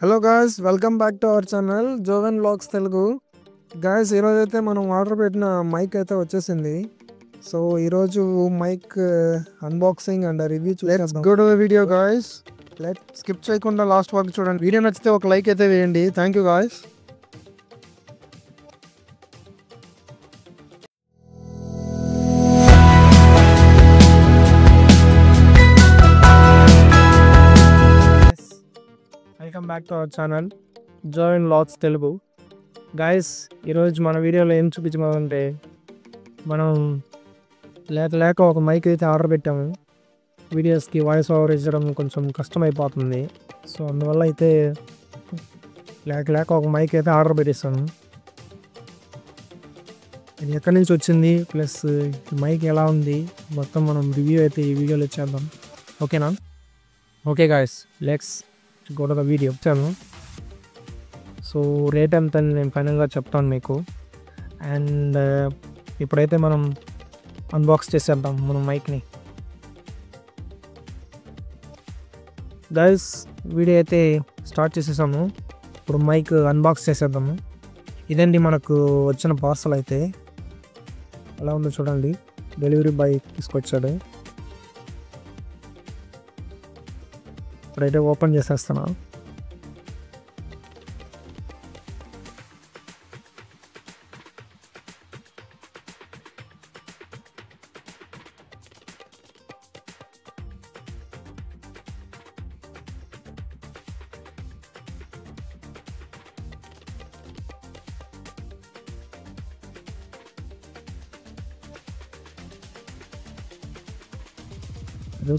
Hello guys, welcome back to our channel Joven vlogs Telugu. Guys, ఈరోజు అయితే మనం order పెట్టిన మైక్ అయితే వచ్చేసింది. సో ఈరోజు mike unboxing and review let's go to the video guys. Skip చేయకుండా లాస్ట్ వరకు చూడండి. వీడియో నచ్చితే ఒక లైక్ అయితే వేయండి. Thank you guys. Welcome back to our channel Joven vlogs Telugu. Guys, ఈరోజు మన వీడియోలో ఏం చూపించమంటే మనం లేక ఒక మైక్ అయితే ఆర్డర్ పెట్టాము. వీడియోస్కి వాయిస్ ఓవర్ ఇచ్చడం కొంచెం కష్టమైపోతుంది. సో అందువల్ల అయితే లేక ఒక మైక్ అయితే ఆర్డర్ పెట్టేస్తాను. ఇది ఎక్కడి నుంచి వచ్చింది, ప్లస్ మైక్ ఎలా ఉంది, మొత్తం మనం రివ్యూ అయితే ఈ వీడియోలో ఇచ్చేద్దాం. ఓకేనా? Okay guys, let's go to the video. వచ్చాను. సో రేట్ ఎంత అని నేను ఫైనల్గా చెప్తాను మీకు. అండ్ ఇప్పుడైతే మనం అన్బాక్స్ చేసేద్దాం మన మైక్ని. గైస్, వీడియో అయితే స్టార్ట్ చేసేసాము. ఇప్పుడు మైక్ అన్బాక్స్ చేసేద్దాము. ఇదండి మనకు వచ్చిన పార్సల్. అయితే ఎలా ఉందో చూడండి. డెలివరీ బాయ్ తీసుకొచ్చాడు. ఇప్పుడైతే ఓపెన్ చేసేస్తున్నా.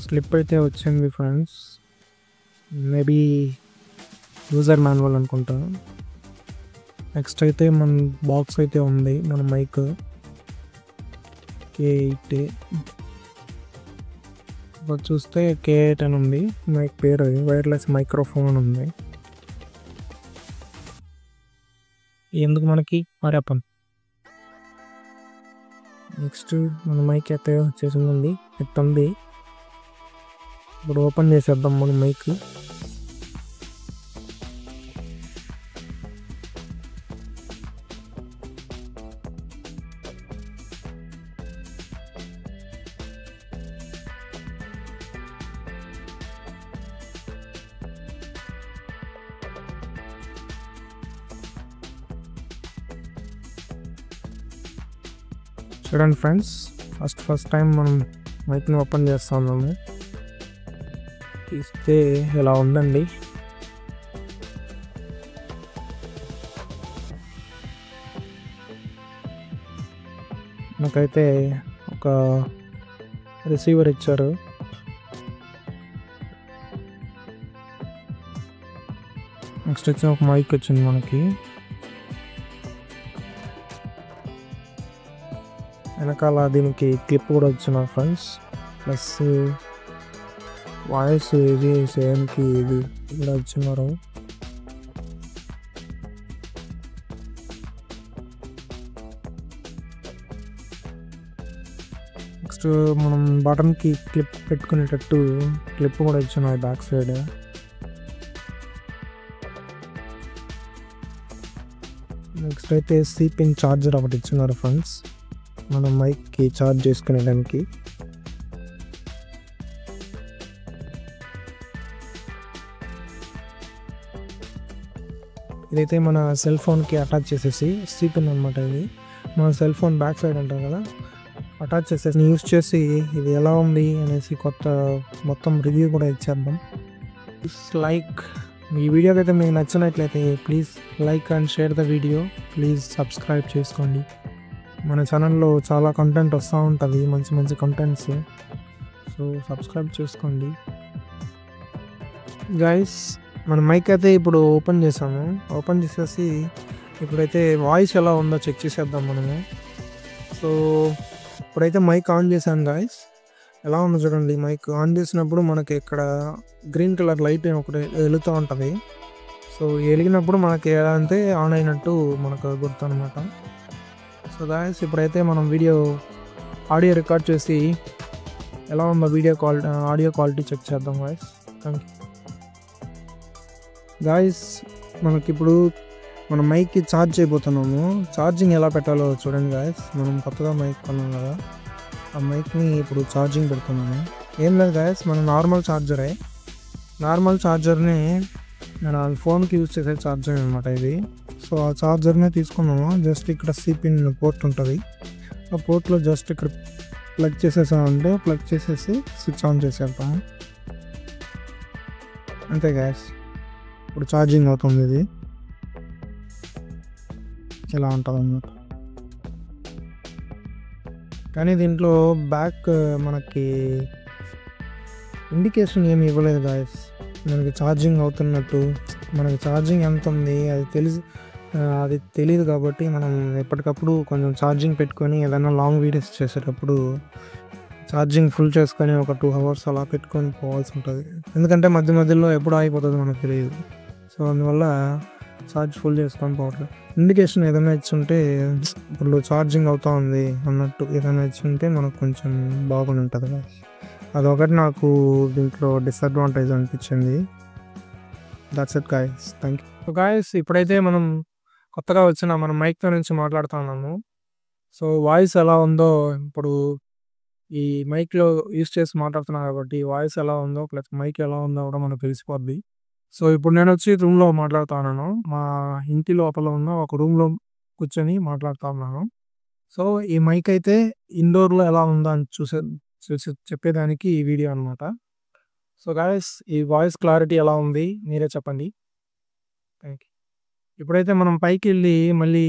స్లిప్ అయితే వచ్చింది ఫ్రెండ్స్. మేబీ యూజర్ మాన్యువల్ అనుకుంటా. నెక్స్ట్ అయితే మన బాక్స్ అయితే ఉంది. మన మైక్ K8 చూస్తే K8 అని ఉంది. మైక్ పేరు వైర్లెస్ మైక్రోఫోన్ ఉంది. ఎందుకు మనకి మరపం. నెక్స్ట్ మన మైక్ అయితే వచ్చేసింది. ఎత్తుంది. ఇప్పుడు ఓపెన్ చేసేద్దాం మన మైక్. చూడండి ఫ్రెండ్స్, ఫస్ట్ టైం మనం మైక్ని ఓపెన్ చేస్తా ఉన్నాము. తీస్తే ఇలా ఉందండి. నాకైతే ఒక రిసీవర్ ఇచ్చారు. నెక్స్ట్ వచ్చి ఒక మైక్ వచ్చింది మనకి. వెనకాల దీనికి క్లిప్ కూడా వచ్చిన ఫ్రెండ్స్. ప్లస్ వాయిస్ ఇది సేమ్కి ఇది కూడా వచ్చినారు. నెక్స్ట్ మనం బటన్కి క్లిప్ పెట్టుకునేటట్టు క్లిప్ కూడా ఇచ్చినాయి బ్యాక్ సైడ్. నెక్స్ట్ అయితే C-పిన్ ఛార్జర్ ఒకటి ఇచ్చినారు ఫ్రెండ్స్, మనం మైక్కి ఛార్జ్ చేసుకునేదానికి. ఇదైతే మన సెల్ ఫోన్కి అటాచ్ చేసేసి C-పిన్ అనమాట. ఇది మన సెల్ ఫోన్ బ్యాక్ సైడ్ అంటారు కదా, అటాచ్ చేసేసి యూస్ చేసి ఇది ఎలా ఉంది అనేసి మొత్తం రివ్యూ కూడా ఇచ్చేద్దాం. లైక్ ఈ వీడియోకి అయితే మీకు నచ్చినట్లయితే please like and share the video. Please subscribe చేసుకోండి. మన ఛానల్లో చాలా కంటెంట్ వస్తూ ఉంటుంది, మంచి కంటెంట్స్. సో సబ్స్క్రైబ్ చేసుకోండి గైస్. మన మైక్ అయితే ఇప్పుడు ఓపెన్ చేసాము. ఓపెన్ చేసేసి ఇప్పుడైతే వాయిస్ ఎలా ఉందో చెక్ చేసేద్దాం మనము. సో ఇప్పుడైతే మైక్ ఆన్ చేశాను గైస్. ఎలా ఉందో చూడండి. మైక్ ఆన్ చేసినప్పుడు మనకి ఇక్కడ గ్రీన్ కలర్ లైట్ ఒకటి వెలుగుతూ ఉంటుంది. సో వెలిగినప్పుడు మనకి ఎలా అంటే ఆన్ అయినట్టు మనకు గుర్తు అనమాట. సో గైస్, ఇప్పుడైతే మనం ఆడియో రికార్డ్ చేసి ఎలా ఉందో ఆడియో క్వాలిటీ చెక్ చేద్దాం గైస్. Thank you. గాయస్ మనకిప్పుడు మన మైక్కి ఛార్జ్ చేయబోతున్నాము. ఛార్జింగ్ ఎలా పెట్టాలో చూడండి గాయస్. మనం కొత్తగా మైక్ కొన్నాం కదా, ఆ మైక్ని ఇప్పుడు ఛార్జింగ్ పెడుతున్నాము. ఏం లేదు గాయస్, మన నార్మల్ ఛార్జర్ని నేను ఫోన్కి యూజ్ చేసే ఛార్జర్ అనమాట ఇది. సో ఆ ఛార్జర్నే తీసుకున్నాము. జస్ట్ ఇక్కడ సిపిన్ పోర్ట్ ఉంటుంది, ఆ పోర్ట్లో జస్ట్ ఇక్కడ ప్లగ్ చేసేసామంటే ప్లగ్ చేసేసి స్విచ్ ఆన్ చేసేద్దాం. అంతే గాయస్, ఇప్పుడు ఛార్జింగ్ అవుతుంది. ఇది ఇలా ఉంటుంది అన్నమాట. కానీ దీంట్లో బ్యాక్ మనకి ఇండికేషన్ ఏమి ఇవ్వలేదు గాయస్. మనకి ఛార్జింగ్ అవుతున్నట్టు, మనకి ఛార్జింగ్ ఎంత ఉంది అది తెలియదు. కాబట్టి మనం ఎప్పటికప్పుడు కొంచెం ఛార్జింగ్ పెట్టుకొని ఏదైనా లాంగ్ వీడియోస్ చేసేటప్పుడు ఛార్జింగ్ ఫుల్ చేసుకొని ఒక 2 hours అలా పెట్టుకొని పోవాల్సి ఉంటుంది. ఎందుకంటే మధ్య మధ్యలో ఎప్పుడు ఆగిపోతుందో మనకు తెలియదు. సో అందువల్ల ఛార్జ్ ఫుల్ చేసుకొని పోవట్లేదు. ఇండికేషన్ ఏదైనా ఇచ్చుంటే ఇప్పుడు ఛార్జింగ్ అవుతా ఉంది అన్నట్టు ఏదైనా ఇచ్చుంటే మనకు కొంచెం బాగుండి ఉంటుంది. అదొకటి నాకు దీంట్లో డిసడ్వాంటేజ్ అనిపించింది. That's it guys, thank you. So guys, ఇప్పుడైతే మనం కొత్తగా వచ్చిన మన మైక్తో నుంచి మాట్లాడుతున్నాము. సో వాయిస్ ఎలా ఉందో ఇప్పుడు ఈ మైక్లో యూస్ చేసి మాట్లాడుతున్నాను కాబట్టి వాయిస్ ఎలా ఉందో ప్లస్ మైక్ ఎలా ఉందో కూడా మనకు తెలిసిపోద్ది. సో ఇప్పుడు నేను వచ్చి రూమ్లో మాట్లాడుతున్నాను. మా ఇంటి లోపల ఉన్న ఒక రూమ్లో కూర్చొని మాట్లాడుతూ ఉన్నాను. సో ఈ మైక్ అయితే ఇండోర్లో ఎలా ఉందో అని చూసి చెప్పేదానికి ఈ వీడియో అనమాట. సో గాయస్, ఈ వాయిస్ క్లారిటీ ఎలా ఉంది మీరే చెప్పండి. Thank you. ఇప్పుడైతే మనం పైకి వెళ్ళి మళ్ళీ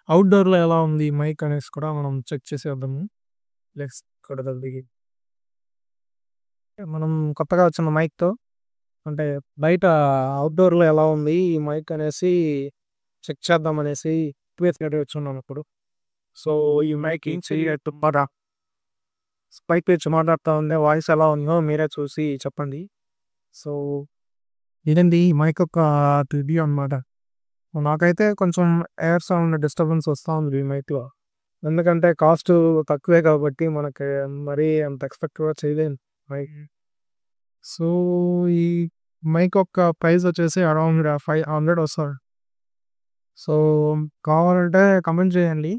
అవుట్డోర్లో ఎలా ఉంది మైక్ అనేసి కూడా మనం చెక్ చేసేద్దాము. లెట్స్ కూడా దిగి మనం కొత్తగా వచ్చిన మైక్తో అంటే బయట అవుట్డోర్లో ఎలా ఉంది ఈ మైక్ అనేసి చెక్ చేద్దాం అనేసి వచ్చున్నాం ఇప్పుడు. సో ఈ మైక్ పైకి వచ్చి మాట్లాడుతూ ఉండే వాయిస్ ఎలా ఉందో మీరే చూసి చెప్పండి. సో ఇదండి ఈ మైక్ యొక్క రివ్యూ అనమాట. నాకైతే కొంచెం ఎయిర్ సౌండ్ డిస్టర్బెన్స్ వస్తూ ఉంది ఈ మైక్లో. ఎందుకంటే కాస్ట్ తక్కువే కాబట్టి మనకి మరీ అంత ఎక్స్పెక్ట్ కూడా చేయలేను మైక్. సో ఈ మైక్ యొక్క ప్రైస్ వచ్చేసి అరౌండ్ 500 వస్తుంది. సో కావాలంటే కమెంట్ చేయండి,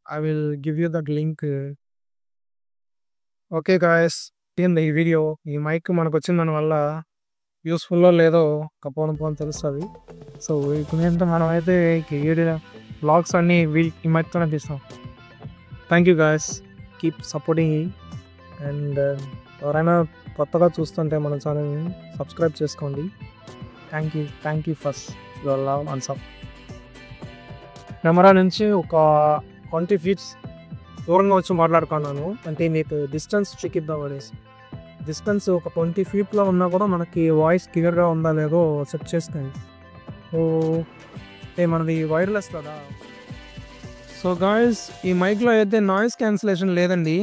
I will give you that link. Okay guys, ఏంది ఈ వీడియో. ఈ మైక్ మనకు వచ్చిన దానివల్ల యూస్ఫుల్లో లేదో పోను తెలుస్తుంది. సో ఇప్పుడు ఏంటంటే మనం అయితే వ్లాగ్స్ అన్నీ ఈ మైక్తోనే తీస్తాం. Thank you guys, keep supporting. And ఎవరైనా కొత్తగా చూస్తుంటే మన ఛానల్ని సబ్స్క్రైబ్ చేసుకోండి. Thank you first your love and support. Camera నుంచి ఒక 20 feet దూరంగా వచ్చి మాట్లాడుకున్నాను, అంటే మీకు డిస్టెన్స్ చెక్ ఇద్దాం అనేసి. డిస్టెన్స్ ఒక 20 feet ఉన్నా కూడా మనకి వాయిస్ క్లియర్గా ఉందా లేదో చెక్ చేసుకోండి. సో మనది వైర్లెస్ కదా. సో గాయస్, ఈ మైక్లో అయితే నాయిస్ క్యాన్సిలేషన్ లేదండి.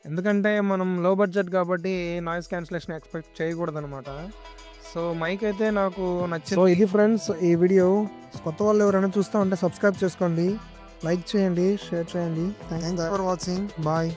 ఎందుకంటే మనం లో బడ్జెట్ కాబట్టి నాయిస్ క్యాన్సిలేషన్ ఎక్స్పెక్ట్ చేయకూడదు అనమాట. సో మైక్ అయితే నాకు నచ్చింది. సో ఇది ఫ్రెండ్స్ ఈ వీడియో. కొత్త వాళ్ళు ఎవరైనా చూస్తూ ఉంటే సబ్స్క్రైబ్ చేసుకోండి, లైక్ చేయండి, షేర్ చేయండి. Thanks for watching. బాయ్.